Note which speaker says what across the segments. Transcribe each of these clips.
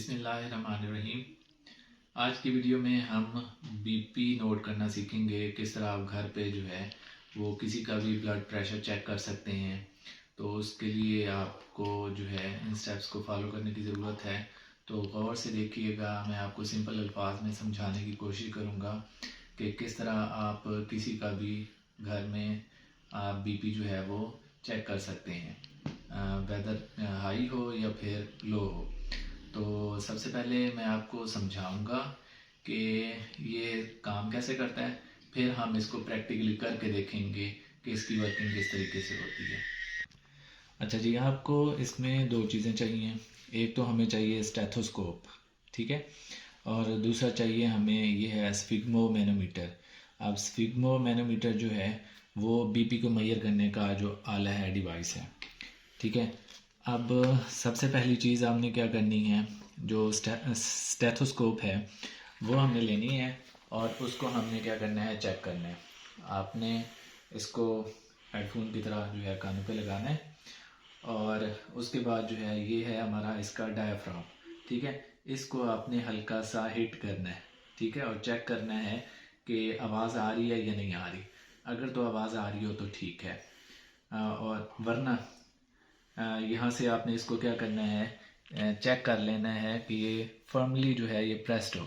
Speaker 1: बिस्मिल्लाहिर्रहमानिर्रहीम। आज की वीडियो में हम बीपी नोट करना सीखेंगे। किस तरह आप घर पे जो है वो किसी का भी ब्लड प्रेशर चेक कर सकते हैं। तो उसके लिए आपको जो है इन स्टेप्स को फॉलो करने की ज़रूरत है। तो गौर से देखिएगा, मैं आपको सिंपल अल्फाज में समझाने की कोशिश करूँगा कि किस तरह आप किसी का भी घर में आप बीपी जो है वो चेक कर सकते हैं, वेदर हाई हो या फिर लो हो। तो सबसे पहले मैं आपको समझाऊंगा कि ये काम कैसे करता है, फिर हम इसको प्रैक्टिकली करके देखेंगे कि इसकी वर्किंग किस तरीके से होती है। अच्छा जी, आपको इसमें दो चीज़ें चाहिए। एक तो हमें चाहिए स्टेथोस्कोप, ठीक है, और दूसरा चाहिए हमें ये है स्फिग्मो मैनोमीटर। अब स्फिग्मो मैनोमीटर जो है वो बीपी को मेजर करने का जो आला है, डिवाइस है, ठीक है। अब सबसे पहली चीज़ आपने क्या करनी है, जो स्टेथोस्कोप है वो हमने लेनी है और उसको हमने क्या करना है, चेक करना है। आपने इसको हेडफोन की तरह जो है कानों पे लगाना है और उसके बाद जो है ये है हमारा इसका डायाफ्राम, ठीक है। इसको आपने हल्का सा हिट करना है, ठीक है, और चेक करना है कि आवाज़ आ रही है या नहीं आ रही। अगर तो आवाज़ आ रही हो तो ठीक है, और वरना यहाँ से आपने इसको क्या करना है, चेक कर लेना है कि ये फर्मली जो है ये प्रेस्ड हो।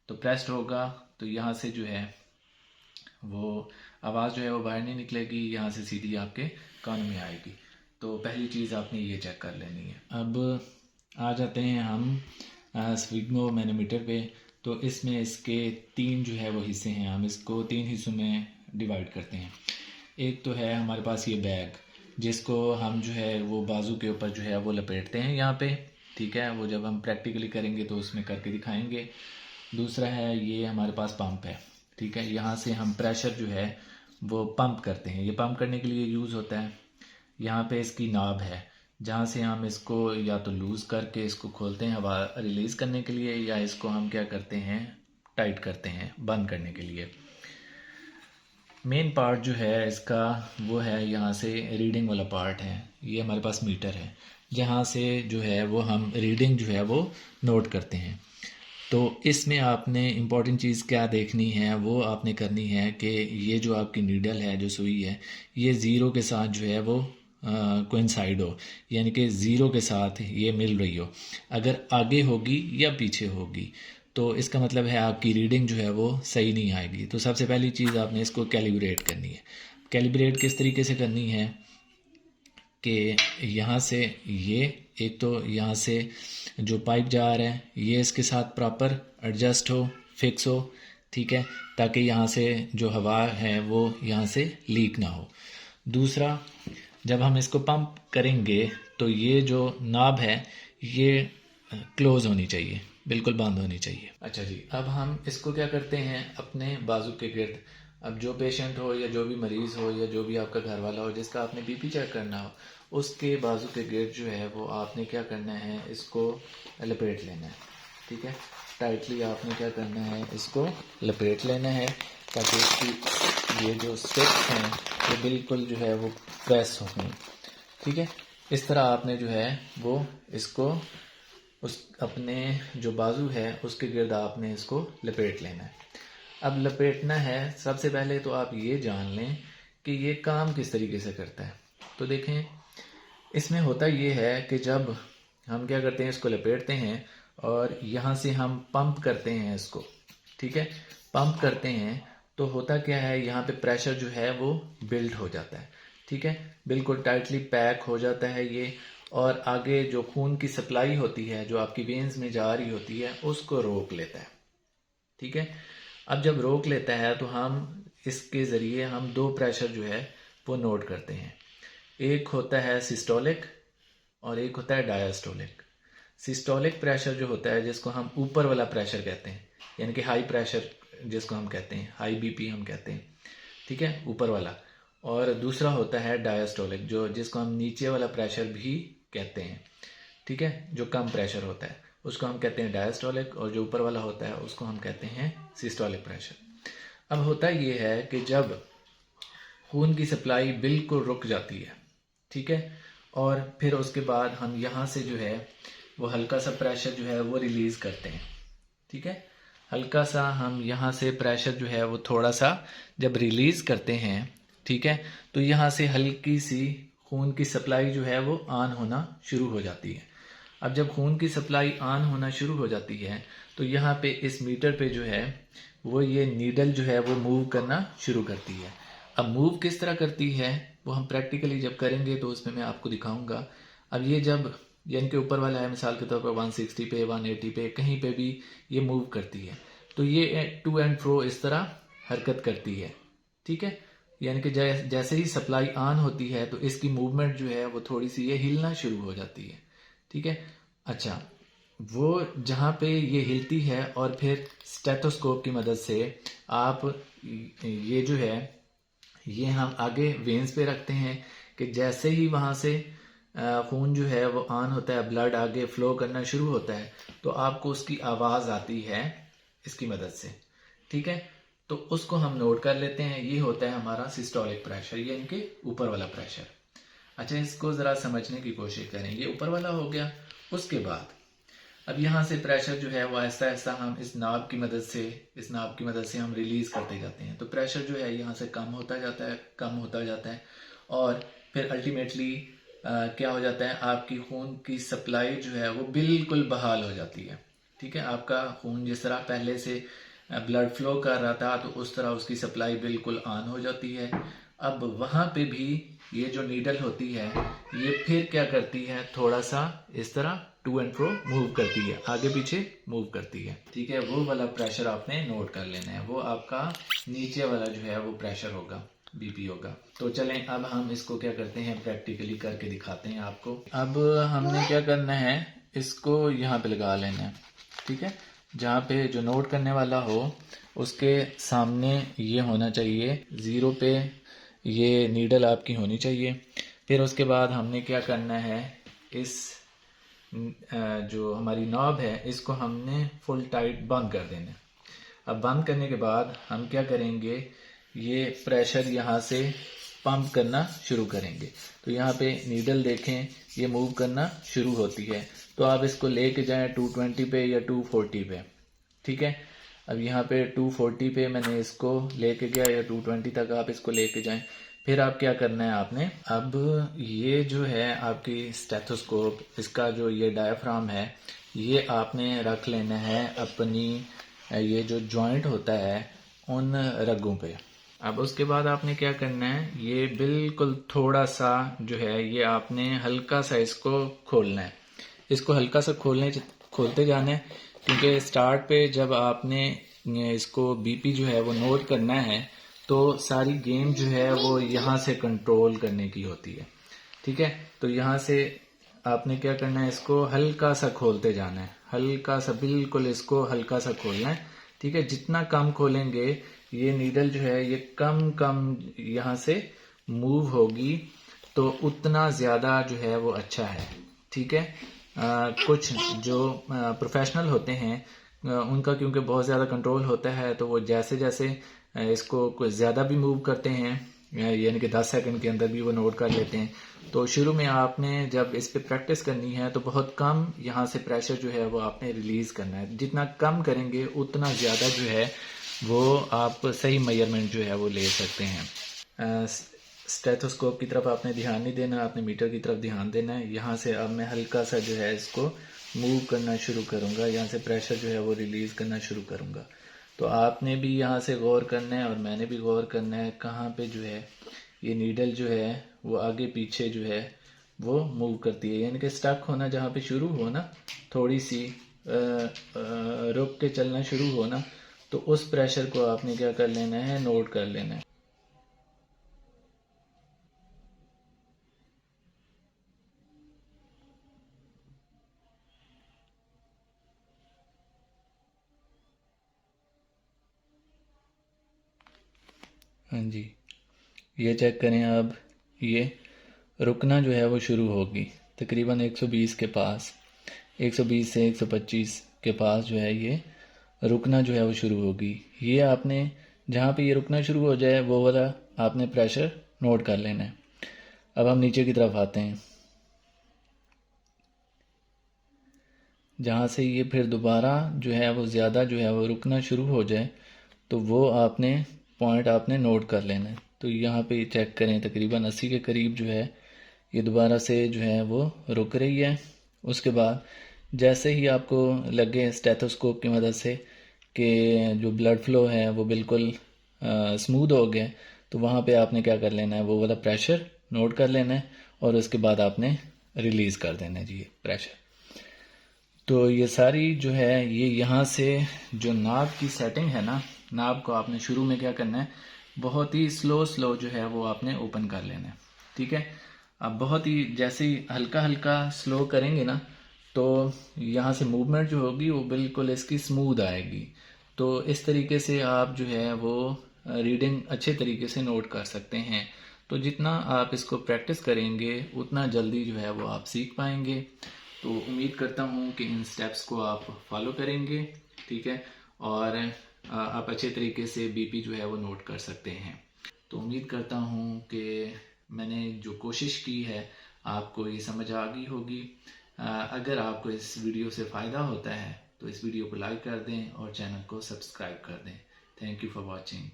Speaker 1: तो प्रेस्ड होगा तो यहाँ से जो है वो आवाज़ जो है वो बाहर नहीं निकलेगी, यहाँ से सीधी आपके कान में आएगी। तो पहली चीज़ आपने ये चेक कर लेनी है। अब आ जाते हैं हम स्फिग्मो मैनोमीटर पे। तो इसमें इसके तीन जो है वो हिस्से हैं, हम इसको तीन हिस्सों में डिवाइड करते हैं। एक तो है हमारे पास ये बैग, जिसको हम जो है वो बाजू के ऊपर जो है वो लपेटते हैं यहाँ पे, ठीक है। वो जब हम प्रैक्टिकली करेंगे तो उसमें करके दिखाएंगे। दूसरा है ये हमारे पास पंप है, ठीक है। यहाँ से हम प्रेशर जो है वो पंप करते हैं। ये पंप करने के लिए यूज़ होता है। यहाँ पे इसकी नाब है जहाँ से हम इसको या तो लूज़ करके इसको खोलते हैं हवा रिलीज़ करने के लिए, या इसको हम क्या करते हैं, टाइट करते हैं बंद करने के लिए। मेन पार्ट जो है इसका वो है यहाँ से रीडिंग वाला पार्ट है। ये हमारे पास मीटर है जहाँ से जो है वो हम रीडिंग जो है वो नोट करते हैं। तो इसमें आपने इम्पॉर्टेंट चीज़ क्या देखनी है, वो आपने करनी है कि ये जो आपकी नीडल है, जो सुई है, ये ज़ीरो के साथ जो है वो कोइंसाइड हो, यानी कि ज़ीरो के साथ ये मिल रही हो। अगर आगे होगी या पीछे होगी तो इसका मतलब है आपकी रीडिंग जो है वो सही नहीं आएगी। तो सबसे पहली चीज़ आपने इसको कैलिब्रेट करनी है। कैलिब्रेट किस तरीके से करनी है कि यहाँ से ये एक तो यहाँ से जो पाइप जा रहा है ये इसके साथ प्रॉपर एडजस्ट हो, फिक्स हो, ठीक है, ताकि यहाँ से जो हवा है वो यहाँ से लीक ना हो। दूसरा, जब हम इसको पंप करेंगे तो ये जो नाब है ये क्लोज होनी चाहिए, बिल्कुल बंद होनी चाहिए। अच्छा जी, अब हम इसको क्या करते हैं, अपने बाजू के गिर्द, अब जो पेशेंट हो या जो भी मरीज़ हो या जो भी आपका घर वाला हो जिसका आपने बीपी चेक करना हो, उसके बाजू के गिर्द जो है वो आपने क्या करना है, इसको लपेट लेना है, ठीक है। टाइटली आपने क्या करना है, इसको लपेट लेना है ताकि इसकी ये जो स्टिक्स हैं ये बिल्कुल जो है वो प्रेस हों, ठीक है। इस तरह आपने जो है वो इसको उस अपने जो बाजू है उसके गिर्द आपने इसको लपेट लेना है। अब लपेटना है, सबसे पहले तो आप ये जान लें कि ये काम किस तरीके से करता है। तो देखें, इसमें होता ये है कि जब हम क्या करते हैं, इसको लपेटते हैं और यहाँ से हम पंप करते हैं इसको, ठीक है। पंप करते हैं तो होता क्या है, यहाँ पे प्रेशर जो है वो बिल्ड हो जाता है, ठीक है, बिल्कुल टाइटली पैक हो जाता है ये, और आगे जो खून की सप्लाई होती है जो आपकी वेन्स में जा रही होती है उसको रोक लेता है, ठीक है। अब जब रोक लेता है तो हम इसके ज़रिए हम दो प्रेशर जो है वो नोट करते हैं। एक होता है सिस्टोलिक और एक होता है डायस्टोलिक। सिस्टोलिक प्रेशर जो होता है, जिसको हम ऊपर वाला प्रेशर कहते हैं, यानी कि हाई प्रेशर जिसको हम कहते हैं, हाई बीपी हम कहते हैं, ठीक है, ऊपर वाला। और दूसरा होता है डायस्टोलिक, जो जिसको हम नीचे वाला प्रेशर भी कहते हैं, ठीक है, जो कम प्रेशर होता है उसको हम कहते हैं डायस्टोलिक, और जो ऊपर वाला होता है उसको हम कहते हैं सिस्टोलिक प्रेशर। अब होता ये है कि जब खून की सप्लाई बिल्कुल रुक जाती है, ठीक है, और फिर उसके बाद हम यहाँ से जो है वो हल्का सा प्रेशर जो है वो रिलीज़ करते हैं। ठीक है, हल्का सा हम यहाँ से प्रेशर जो है वो थोड़ा सा जब रिलीज़ करते हैं, ठीक है, तो यहाँ से हल्की सी खून की सप्लाई जो है वो ऑन होना शुरू हो जाती है। अब जब खून की सप्लाई ऑन होना शुरू हो जाती है तो यहाँ पे इस मीटर पे जो है वो ये नीडल जो है वो मूव करना शुरू करती है। अब मूव किस तरह करती है वो हम प्रैक्टिकली जब करेंगे तो उसमें मैं आपको दिखाऊंगा। अब ये जब यानी कि ऊपर वाला है, मिसाल के तौर पर 160 पे 180 पे कहीं पे भी ये मूव करती है, तो ये टू एंड फ्रो इस तरह हरकत करती है। ठीक है, यानी कि जैसे ही सप्लाई ऑन होती है तो इसकी मूवमेंट जो है वो थोड़ी सी ये हिलना शुरू हो जाती है। ठीक है, अच्छा, वो जहाँ पे ये हिलती है और फिर स्टेथोस्कोप की मदद से आप ये जो है ये हम आगे वेन्स पे रखते हैं कि जैसे ही वहाँ से खून जो है वो ऑन होता है, ब्लड आगे फ्लो करना शुरू होता है, तो आपको उसकी आवाज़ आती है इसकी मदद से। ठीक है, तो उसको हम नोट कर लेते हैं। ये होता है हमारा सिस्टोलिक प्रेशर, ये इनके ऊपर वाला प्रेशर। अच्छा, इसको ज़रा समझने की कोशिश करें। ये ऊपर वाला हो गया। उसके बाद अब यहाँ से प्रेशर जो है वो ऐसा ऐसा हम इस नाब की मदद से हम रिलीज करते जाते हैं। तो प्रेशर जो है यहाँ से कम होता जाता है और फिर अल्टीमेटली क्या हो जाता है, आपकी खून की सप्लाई जो है वो बिल्कुल बहाल हो जाती है। ठीक है, आपका खून जिस तरह पहले से ब्लड फ्लो कर रहा था तो उस तरह उसकी सप्लाई बिल्कुल ऑन हो जाती है। अब वहाँ पे भी ये जो नीडल होती है ये फिर क्या करती है, थोड़ा सा इस तरह टू एंड फ्रो मूव करती है, आगे पीछे मूव करती है। ठीक है, वो वाला प्रेशर आपने नोट कर लेना है, वो आपका नीचे वाला जो है वो प्रेशर होगा, बीपी होगा। तो चलें अब हम इसको क्या करते हैं, प्रैक्टिकली करके दिखाते हैं आपको। अब हमने क्या करना है, इसको यहाँ पे लगा लेना है। ठीक है, जहाँ पे जो नोट करने वाला हो उसके सामने ये होना चाहिए, 0 पे ये नीडल आपकी होनी चाहिए। फिर उसके बाद हमने क्या करना है, इस जो हमारी नॉब है इसको हमने फुल टाइट बंद कर देना है। अब बंद करने के बाद हम क्या करेंगे, ये प्रेशर यहाँ से पंप करना शुरू करेंगे। तो यहाँ पे नीडल देखें ये मूव करना शुरू होती है, तो आप इसको लेके जाएं 220 पे या 240 पे। ठीक है, अब यहाँ पे 240 पे मैंने इसको लेके गया या 220 तक आप इसको लेके जाएं। फिर आप क्या करना है, आपने अब ये जो है आपकी स्टेथोस्कोप, इसका जो ये डायाफ्राम है ये आपने रख लेना है अपनी ये जो जॉइंट होता है उन रगों पे। अब उसके बाद आपने क्या करना है, ये बिल्कुल थोड़ा सा जो है ये आपने हल्का सा इसको खोलना है। इसको हल्का सा खोलते जाना है, क्योंकि स्टार्ट पे जब आपने इसको बीपी जो है वो नोट करना है तो सारी गेम जो है वो यहाँ से कंट्रोल करने की होती है। ठीक है, तो यहाँ से आपने क्या करना है, इसको हल्का सा खोलते जाना है, हल्का सा, बिल्कुल इसको हल्का सा खोलना है। ठीक है, जितना कम खोलेंगे ये नीडल जो है ये कम कम यहाँ से मूव होगी, तो उतना ज़्यादा जो है वो अच्छा है। ठीक है, कुछ जो प्रोफेशनल होते हैं उनका क्योंकि बहुत ज़्यादा कंट्रोल होता है, तो वो जैसे जैसे इसको कुछ ज़्यादा भी मूव करते हैं, यानी कि 10 सेकंड के अंदर भी वो नोट कर लेते हैं। तो शुरू में आपने जब इस पे प्रैक्टिस करनी है तो बहुत कम यहाँ से प्रेशर जो है वो आपने रिलीज़ करना है। जितना कम करेंगे उतना ज़्यादा जो है वो आप सही मेजरमेंट जो है वो ले सकते हैं। स्टेथोस्कोप की तरफ आपने ध्यान नहीं देना, आपने मीटर की तरफ ध्यान देना है। यहाँ से अब मैं हल्का सा जो है इसको मूव करना शुरू करूँगा, यहाँ से प्रेशर जो है वो रिलीज़ करना शुरू करूँगा। तो आपने भी यहाँ से गौर करना है और मैंने भी गौर करना है कहाँ पे जो है ये नीडल जो है वो आगे पीछे जो है वो मूव करती है, यानी कि स्टक होना जहाँ पे शुरू हो ना, थोड़ी सी रुक के चलना शुरू हो ना, तो उस प्रेशर को आपने क्या कर लेना है, नोट कर लेना है। हाँ जी, ये चेक करें। अब ये रुकना जो है वो शुरू होगी तकरीबन 120 के पास, 120 से 125 के पास जो है ये रुकना जो है वो शुरू होगी। ये आपने जहाँ पे ये रुकना शुरू हो जाए वो वाला आपने प्रेशर नोट कर लेना है। अब हम नीचे की तरफ आते हैं। जहाँ से ये फिर दोबारा जो है वो ज़्यादा जो है वो रुकना शुरू हो जाए, तो वो आपने पॉइंट आपने नोट कर लेना है। तो यहाँ पे चेक करें, तकरीबन 80 के करीब जो है ये दोबारा से जो है वो रुक रही है। उसके बाद जैसे ही आपको लगे स्टेथोस्कोप की मदद से कि जो ब्लड फ्लो है वो बिल्कुल स्मूथ हो गया, तो वहाँ पे आपने क्या कर लेना है, वो वाला प्रेशर नोट कर लेना है और उसके बाद आपने रिलीज़ कर देना है जी प्रेशर। तो ये सारी जो है ये यहाँ से जो नाभ की सेटिंग है ना, नाभ को आपने शुरू में क्या करना है, बहुत ही स्लो स्लो जो है वो आपने ओपन कर लेना है। ठीक है, अब बहुत ही जैसे ही हल्का हल्का स्लो करेंगे ना, तो यहाँ से मूवमेंट जो होगी वो बिल्कुल इसकी स्मूथ आएगी। तो इस तरीके से आप जो है वो रीडिंग अच्छे तरीके से नोट कर सकते हैं। तो जितना आप इसको प्रैक्टिस करेंगे उतना जल्दी जो है वो आप सीख पाएंगे। तो उम्मीद करता हूँ कि इन स्टेप्स को आप फॉलो करेंगे। ठीक है, और आप अच्छे तरीके से बीपी जो है वो नोट कर सकते हैं। तो उम्मीद करता हूँ कि मैंने जो कोशिश की है आपको ये समझ आ गई होगी। अगर आपको इस वीडियो से फ़ायदा होता है तो इस वीडियो को लाइक कर दें और चैनल को सब्सक्राइब कर दें। Thank you for watching.